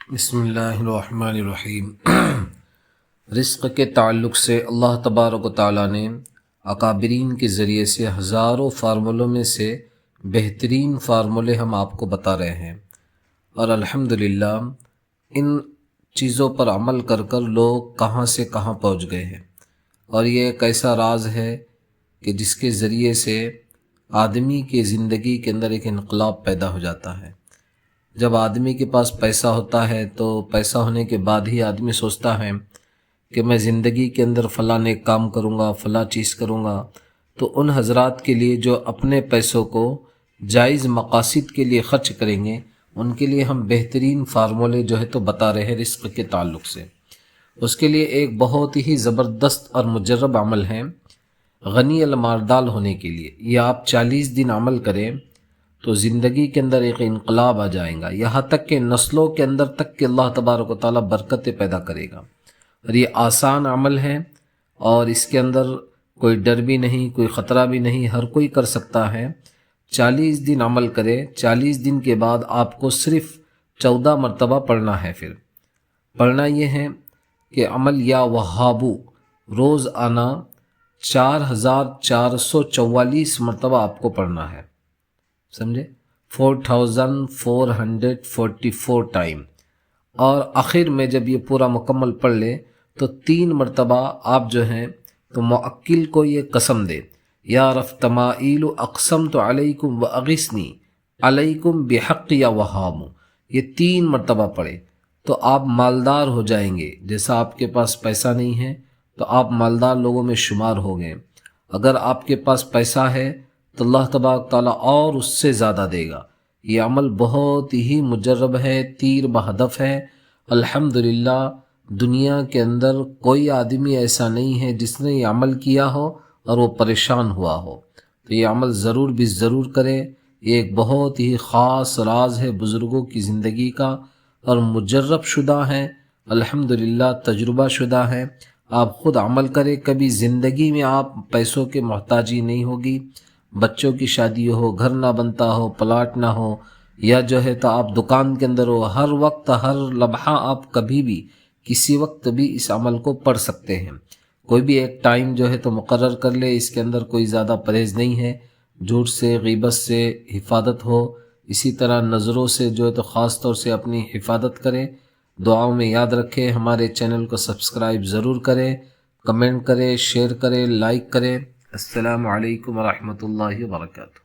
بسم اللہ الرحمن الرحیم۔ رزق کے تعلق سے اللہ تبارک و تعالیٰ نے اکابرین کے ذریعے سے ہزاروں فارمولوں میں سے بہترین فارمولے ہم آپ کو بتا رہے ہیں، اور الحمدللہ ان چیزوں پر عمل کر کر لوگ کہاں سے کہاں پہنچ گئے ہیں۔ اور یہ ایک ایسا راز ہے کہ جس کے ذریعے سے آدمی کی زندگی کے اندر ایک انقلاب پیدا ہو جاتا ہے۔ جب آدمی کے پاس پیسہ ہوتا ہے تو پیسہ ہونے کے بعد ہی آدمی سوچتا ہے کہ میں زندگی کے اندر فلاں نیک کام کروں گا، فلاں چیز کروں گا۔ تو ان حضرات کے لیے جو اپنے پیسوں کو جائز مقاصد کے لیے خرچ کریں گے، ان کے لیے ہم بہترین فارمولے جو ہے تو بتا رہے ہیں رزق کے تعلق سے۔ اس کے لیے ایک بہت ہی زبردست اور مجرب عمل ہے غنی المالدار ہونے کے لیے۔ یہ آپ 40 دن عمل کریں تو زندگی کے اندر ایک انقلاب آ جائے گا، یہاں تک کہ نسلوں کے اندر تک کہ اللہ تبارک و تعالیٰ برکتیں پیدا کرے گا۔ اور یہ آسان عمل ہے، اور اس کے اندر کوئی ڈر بھی نہیں، کوئی خطرہ بھی نہیں، ہر کوئی کر سکتا ہے۔ 40 دن عمل کرے، 40 دن کے بعد آپ کو صرف 14 مرتبہ پڑھنا ہے۔ پھر پڑھنا یہ ہے کہ عمل یا وہابو روز آنا 4444 مرتبہ آپ کو پڑھنا ہے، سمجھے؟ 4444 ٹائم۔ اور آخر میں جب یہ پورا مکمل پڑھ لے تو 3 مرتبہ آپ جو ہیں تو موکل کو یہ قسم دے، یا رفتمائیل اقسمت علیکم واغثنی علیکم بحق یا وہام، یہ 3 مرتبہ پڑھے تو آپ مالدار ہو جائیں گے۔ جیسا آپ کے پاس پیسہ نہیں ہے تو آپ مالدار لوگوں میں شمار ہو گئے، اگر آپ کے پاس پیسہ ہے تو اللہ تبارک تعالیٰ اور اس سے زیادہ دے گا۔ یہ عمل بہت ہی مجرب ہے، تیر بہدف ہے۔ الحمدللہ دنیا کے اندر کوئی آدمی ایسا نہیں ہے جس نے یہ عمل کیا ہو اور وہ پریشان ہوا ہو۔ تو یہ عمل ضرور بھی ضرور کریں۔ یہ ایک بہت ہی خاص راز ہے بزرگوں کی زندگی کا، اور مجرب شدہ ہے، الحمدللہ تجربہ شدہ ہے۔ آپ خود عمل کریں، کبھی زندگی میں آپ پیسوں کے محتاجی نہیں ہوگی۔ بچوں کی شادی ہو، گھر نہ بنتا ہو، پلاٹ نہ ہو، یا جو ہے تو آپ دکان کے اندر ہو، ہر وقت ہر لمحہ آپ کبھی بھی کسی وقت بھی اس عمل کو پڑھ سکتے ہیں۔ کوئی بھی ایک ٹائم جو ہے تو مقرر کر لے، اس کے اندر کوئی زیادہ پرہیز نہیں ہے۔ جھوٹ سے، غیبت سے حفاظت ہو، اسی طرح نظروں سے جو ہے تو خاص طور سے اپنی حفاظت کریں۔ دعاؤں میں یاد رکھیں، ہمارے چینل کو سبسکرائب ضرور کریں، کمنٹ کریں، شیئر کریں، لائک کریں۔ السلام علیکم ورحمۃ اللہ وبرکاتہ۔